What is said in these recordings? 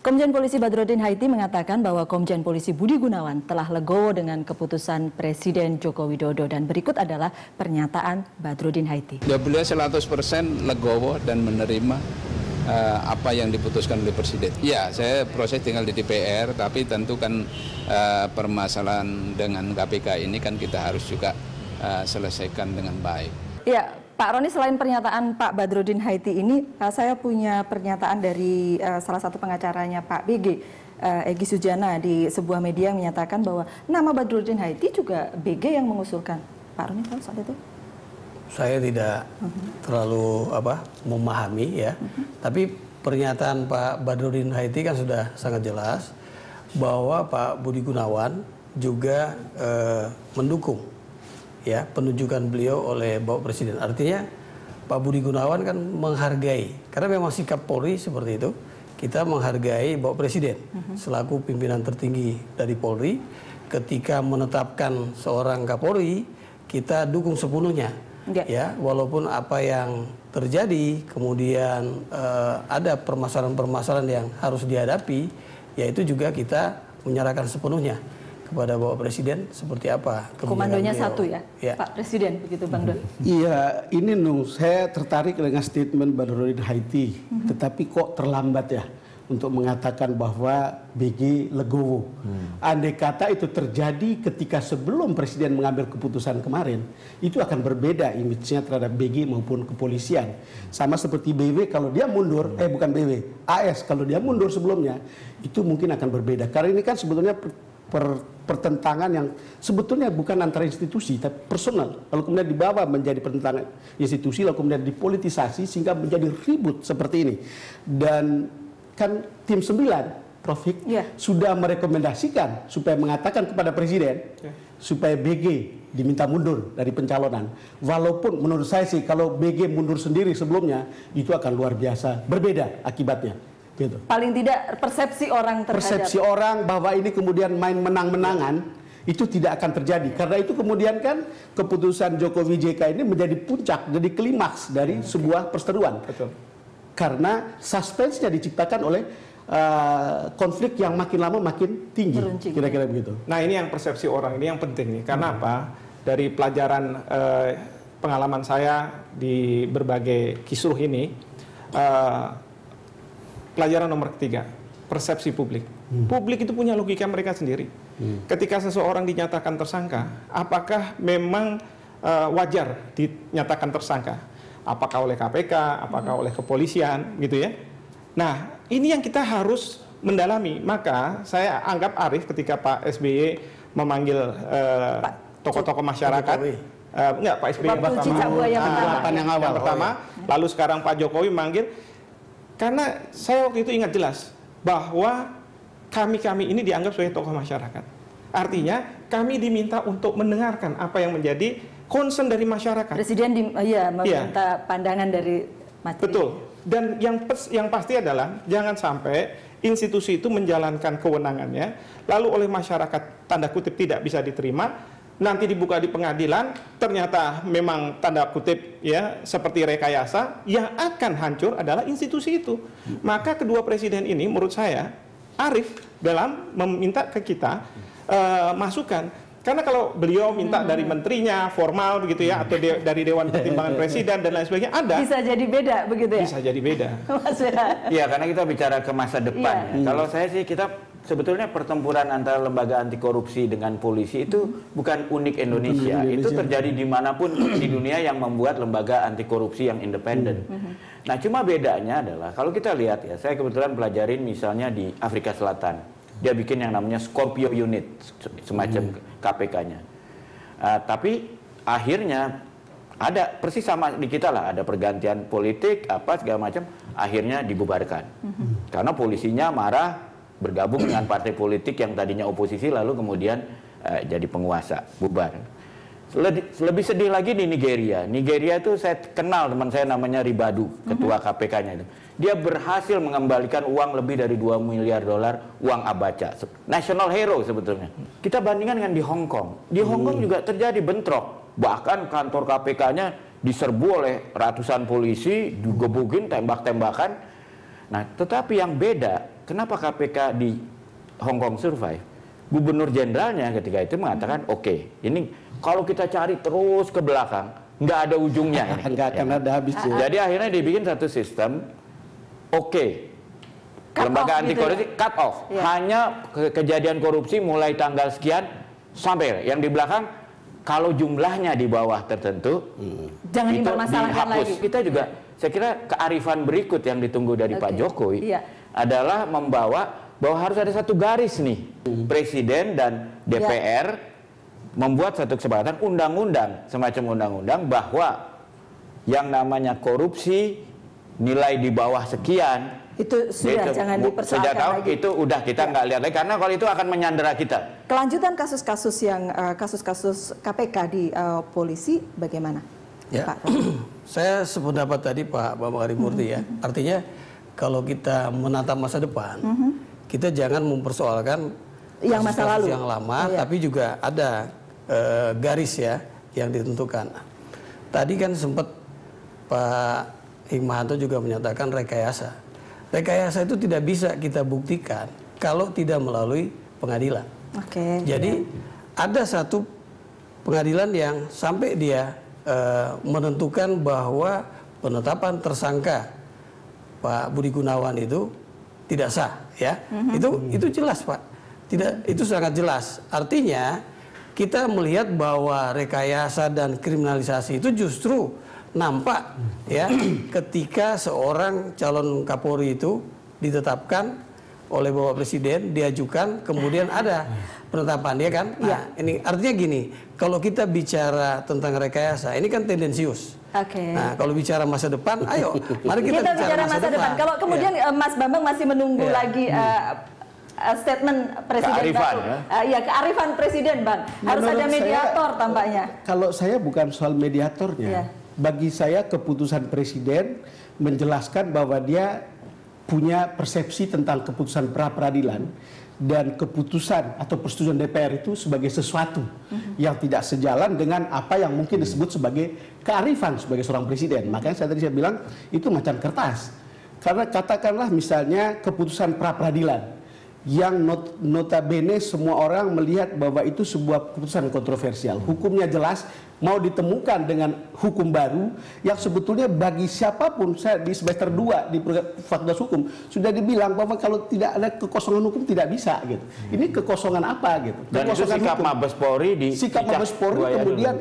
Komjen Polisi Badrodin Haiti mengatakan bahwa Komjen Polisi Budi Gunawan telah legowo dengan keputusan Presiden Joko Widodo, dan berikut adalah pernyataan Badrodin Haiti. Ya, beliau 100% legowo dan menerima apa yang diputuskan oleh Presiden. Ya, saya proses tinggal di DPR, tapi tentu kan permasalahan dengan KPK ini kan kita harus juga selesaikan dengan baik. Ya, Pak Roni, selain pernyataan Pak Badrodin Haiti ini, saya punya pernyataan dari salah satu pengacaranya Pak BG, Egy Sujana, di sebuah media yang menyatakan bahwa nama Badrodin Haiti juga BG yang mengusulkan. Pak Roni tahu soal itu? Saya tidak terlalu memahami ya, tapi pernyataan Pak Badrodin Haiti kan sudah sangat jelas bahwa Pak Budi Gunawan juga mendukung ya penunjukan beliau oleh Bapak Presiden. Artinya Pak Budi Gunawan kan menghargai, karena memang sikap Polri seperti itu, kita menghargai Bapak Presiden selaku pimpinan tertinggi dari Polri. Ketika menetapkan seorang Kapolri, kita dukung sepenuhnya. Ya, walaupun apa yang terjadi kemudian ada permasalahan-permasalahan yang harus dihadapi, yaitu juga kita menyerahkan sepenuhnya kepada Bapak Presiden seperti apa. Komandonya satu ya, Pak Presiden, begitu Bang Don? Iya, ini saya tertarik dengan statement Badrodin Haiti, tetapi kok terlambat ya untuk mengatakan bahwa BG legowo. Andai kata itu terjadi ketika sebelum Presiden mengambil keputusan kemarin, itu akan berbeda image-nya terhadap BG maupun kepolisian. Sama seperti BW kalau dia mundur, bukan BW, AS kalau dia mundur sebelumnya, itu mungkin akan berbeda. Karena ini kan sebetulnya pertentangan yang sebetulnya bukan antara institusi tapi personal, lalu kemudian dibawa menjadi pertentangan institusi, lalu kemudian dipolitisasi sehingga menjadi ribut seperti ini. Dan kan tim 9 Prof Hik sudah merekomendasikan supaya mengatakan kepada Presiden supaya BG diminta mundur dari pencalonan. Walaupun menurut saya sih kalau BG mundur sendiri sebelumnya itu akan luar biasa berbeda akibatnya. Gitu. Paling tidak persepsi orang terhadap... Persepsi orang bahwa ini kemudian main menang-menangan itu tidak akan terjadi. Karena itu kemudian kan keputusan Jokowi JK ini menjadi puncak, jadi klimaks dari sebuah perseteruan. Betul. Karena suspense-nya diciptakan oleh konflik yang makin lama makin tinggi. Kira-kira begitu. Nah, ini yang persepsi orang, ini yang penting nih. Karena apa? Dari pelajaran pengalaman saya di berbagai kisruh ini, pelajaran nomor ketiga, persepsi publik. Publik itu punya logika mereka sendiri. Ketika seseorang dinyatakan tersangka, apakah memang wajar dinyatakan tersangka? Apakah oleh KPK, apakah oleh kepolisian, gitu ya. Nah, ini yang kita harus mendalami. Maka saya anggap arif ketika Pak SBY memanggil tokoh-tokoh masyarakat. Enggak, Pak SBY yang pertama, lalu sekarang Pak Jokowi memanggil. Karena saya waktu itu ingat jelas bahwa kami ini dianggap sebagai tokoh masyarakat. Artinya kami diminta untuk mendengarkan apa yang menjadi concern dari masyarakat. Presiden meminta pandangan dari masyarakat. Betul. Dan yang pasti adalah jangan sampai institusi itu menjalankan kewenangannya, lalu oleh masyarakat tanda kutip tidak bisa diterima. Nanti dibuka di pengadilan, ternyata memang tanda kutip ya seperti rekayasa, yang akan hancur adalah institusi itu. Maka kedua presiden ini menurut saya arif dalam meminta ke kita masukan. Karena kalau beliau minta dari menterinya formal begitu ya, atau dari Dewan Pertimbangan Presiden dan lain sebagainya, ada. Bisa jadi beda begitu ya? Bisa jadi beda. Iya, karena kita bicara ke masa depan. Kalau saya sih sebetulnya pertempuran antara lembaga anti korupsi dengan polisi itu bukan unik Indonesia. Itu terjadi dimanapun di dunia yang membuat lembaga anti korupsi yang independen. Nah, cuma bedanya adalah kalau kita lihat ya, saya kebetulan pelajarin misalnya di Afrika Selatan. Dia bikin yang namanya Scorpio Unit, semacam KPK-nya. Tapi akhirnya ada persis sama di kita lah, ada pergantian politik apa segala macam, akhirnya dibubarkan. Karena polisinya marah, bergabung dengan partai politik yang tadinya oposisi lalu kemudian jadi penguasa, bubar. Lebih sedih lagi di Nigeria. Nigeria itu saya kenal teman saya namanya Ribadu, ketua KPK-nya itu. Dia berhasil mengembalikan uang lebih dari 2 miliar dolar uang Abacha. National hero sebetulnya. Kita bandingkan dengan di Hong Kong. Di Hong Kong juga terjadi bentrok. Bahkan kantor KPK-nya diserbu oleh ratusan polisi, digebukin, tembak-tembakan. Nah, tetapi yang beda kenapa KPK di Hong Kong survive? Gubernur jenderalnya ketika itu mengatakan, oke, ini kalau kita cari terus ke belakang, nggak ada ujungnya ini. Nggak akan ada habisnya. Jadi akhirnya dibikin satu sistem, lembaga anti korupsi cut off. Hanya kejadian korupsi mulai tanggal sekian sampai yang di belakang, kalau jumlahnya di bawah tertentu, jangan itu dipermasalahkan dihapus. lagi. Kita juga, saya kira kearifan berikut yang ditunggu dari Pak Jokowi adalah membawa bahwa harus ada satu garis nih, Presiden dan DPR membuat satu kesepakatan undang-undang, semacam undang-undang bahwa yang namanya korupsi nilai di bawah sekian itu sudah jangan dipersoalkan lagi. Itu udah kita nggak lihat lagi karena kalau itu akan menyandera kita. Kelanjutan kasus-kasus yang kasus-kasus KPK di polisi bagaimana? Ya, Pak saya sependapat tadi Pak Bambang Harimurti ya. Artinya kalau kita menatap masa depan, kita jangan mempersoalkan yang masa lalu, yang lama, tapi juga ada garis ya yang ditentukan. Tadi kan sempat Pak Hikmahanto juga menyatakan rekayasa. Rekayasa itu tidak bisa kita buktikan kalau tidak melalui pengadilan. Jadi ada satu pengadilan yang sampai dia menentukan bahwa penetapan tersangka Pak Budi Gunawan itu tidak sah, ya. Itu jelas, Pak. Itu sangat jelas. Artinya kita melihat bahwa rekayasa dan kriminalisasi itu justru nampak ya ketika seorang calon Kapolri itu ditetapkan oleh Bapak Presiden, diajukan, kemudian ada penetapan, ya kan? Nah, ini artinya gini, kalau kita bicara tentang rekayasa, ini kan tendensius. Nah, kalau bicara masa depan, ayo, mari kita bicara masa depan. Kalau kemudian Mas Bambang masih menunggu lagi statement Presiden kearifan, baru, kearifan Presiden, Bang. Harus Menurut ada mediator tampaknya. Kalau saya bukan soal mediatornya, bagi saya keputusan Presiden menjelaskan bahwa dia punya persepsi tentang keputusan pra-peradilan dan keputusan atau persetujuan DPR itu sebagai sesuatu yang tidak sejalan dengan apa yang mungkin disebut sebagai kearifan sebagai seorang presiden. Makanya saya bilang itu macan kertas. Karena katakanlah misalnya keputusan pra-peradilan yang notabene semua orang melihat bahwa itu sebuah keputusan kontroversial. Hukumnya jelas, mau ditemukan dengan hukum baru yang sebetulnya bagi siapapun, saya di semester 2 di Fakultas Hukum sudah dibilang bahwa kalau tidak ada kekosongan hukum tidak bisa gitu. Ini kekosongan apa gitu? Dan itu sikap Mabes Polri sikap Mabes Polri kemudian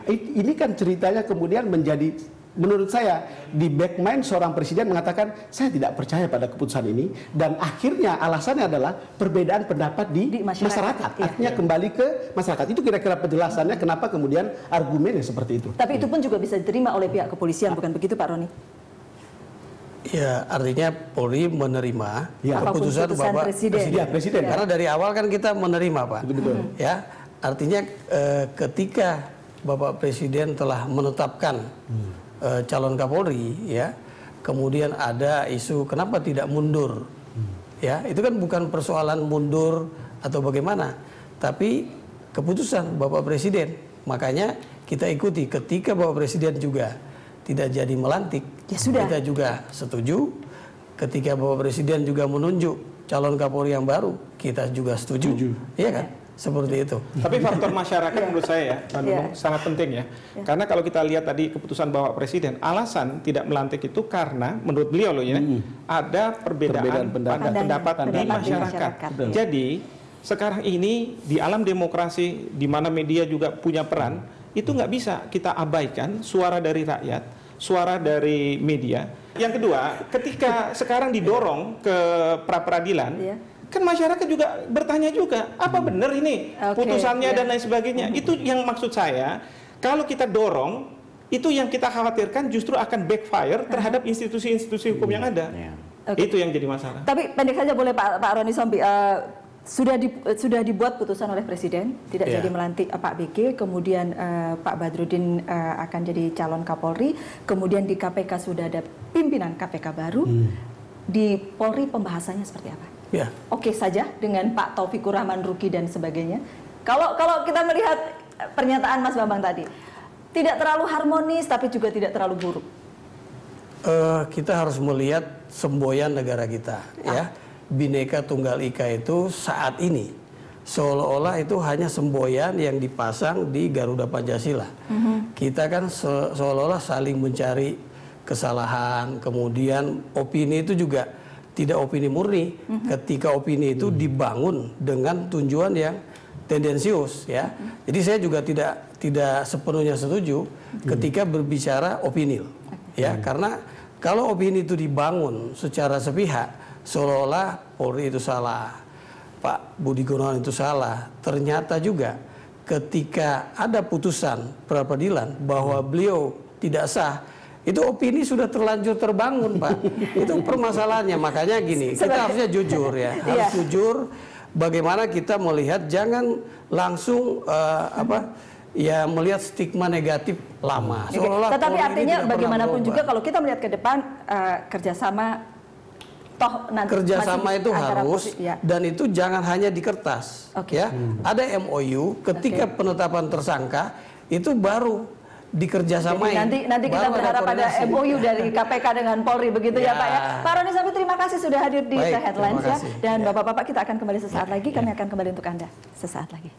ini kan ceritanya kemudian menjadi, menurut saya, di backmind seorang presiden mengatakan saya tidak percaya pada keputusan ini, dan akhirnya alasannya adalah perbedaan pendapat di masyarakat. Artinya kembali ke masyarakat. Itu kira-kira penjelasannya kenapa kemudian argumennya seperti itu. Tapi itu pun juga bisa diterima oleh pihak kepolisian, bukan begitu Pak Roni? Ya, artinya Polri menerima keputusan Bapak Presiden. Karena dari awal kan kita menerima, Pak. Betul. Ya, artinya ketika Bapak Presiden telah menetapkan calon Kapolri, ya, kemudian ada isu kenapa tidak mundur, ya, itu kan bukan persoalan mundur atau bagaimana, tapi keputusan Bapak Presiden. Makanya kita ikuti. Ketika Bapak Presiden juga tidak jadi melantik, kita juga setuju. Ketika Bapak Presiden juga menunjuk calon Kapolri yang baru, kita juga setuju, ya kan? Seperti itu. Tapi faktor masyarakat menurut saya sangat penting ya. Karena kalau kita lihat tadi keputusan Bapak Presiden, alasan tidak melantik itu karena menurut beliau loh ya, ada perbedaan pendapat di masyarakat. Jadi sekarang ini di alam demokrasi di mana media juga punya peran, itu nggak bisa kita abaikan suara dari rakyat, suara dari media. Yang kedua, ketika sekarang didorong ke pra-peradilan, kan masyarakat juga bertanya juga, apa benar ini putusannya dan lain sebagainya. Itu yang maksud saya, kalau kita dorong, itu yang kita khawatirkan justru akan backfire terhadap institusi-institusi hukum yang ada. Itu yang jadi masalah. Tapi pendek saja boleh Pak Roni Sompi, sudah dibuat putusan oleh Presiden, tidak jadi melantik Pak BG, kemudian Pak Badrodin akan jadi calon Kapolri, kemudian di KPK sudah ada pimpinan KPK baru, di Polri pembahasannya seperti apa? Oke saja dengan Pak Taufikur Rahman Ruki dan sebagainya. Kalau kita melihat pernyataan Mas Bambang tadi, tidak terlalu harmonis tapi juga tidak terlalu buruk. Kita harus melihat semboyan negara kita, ya. Bhinneka Tunggal Ika itu saat ini seolah-olah itu hanya semboyan yang dipasang di Garuda Pancasila. Kita kan seolah-olah saling mencari kesalahan, kemudian opini itu juga tidak opini murni. Ketika opini itu dibangun dengan tujuan yang tendensius, ya. Jadi saya juga tidak sepenuhnya setuju ketika berbicara opini, ya. Karena kalau opini itu dibangun secara sepihak, seolah-olah Polri itu salah, Pak Budi Gunawan itu salah. Ternyata juga ketika ada putusan peradilan bahwa beliau tidak sah, itu opini sudah terlanjur terbangun, Pak. Itu permasalahannya. Makanya gini, kita harusnya jujur, ya. Harus jujur. Bagaimana kita melihat, jangan langsung ya melihat stigma negatif lama. Tetapi artinya bagaimanapun juga kalau kita melihat ke depan, kerjasama toh nanti kerjasama itu harus, dan itu jangan hanya di kertas, ya. Ada MOU ketika penetapan tersangka itu baru dikerjasamain. Nanti kita berharap ada MOU dari KPK dengan Polri, begitu ya Pak ya. Pak Roni Sabri, terima kasih sudah hadir di The Headlines ya. Dan Bapak-bapak, kita akan kembali sesaat lagi. Kami akan kembali untuk Anda sesaat lagi.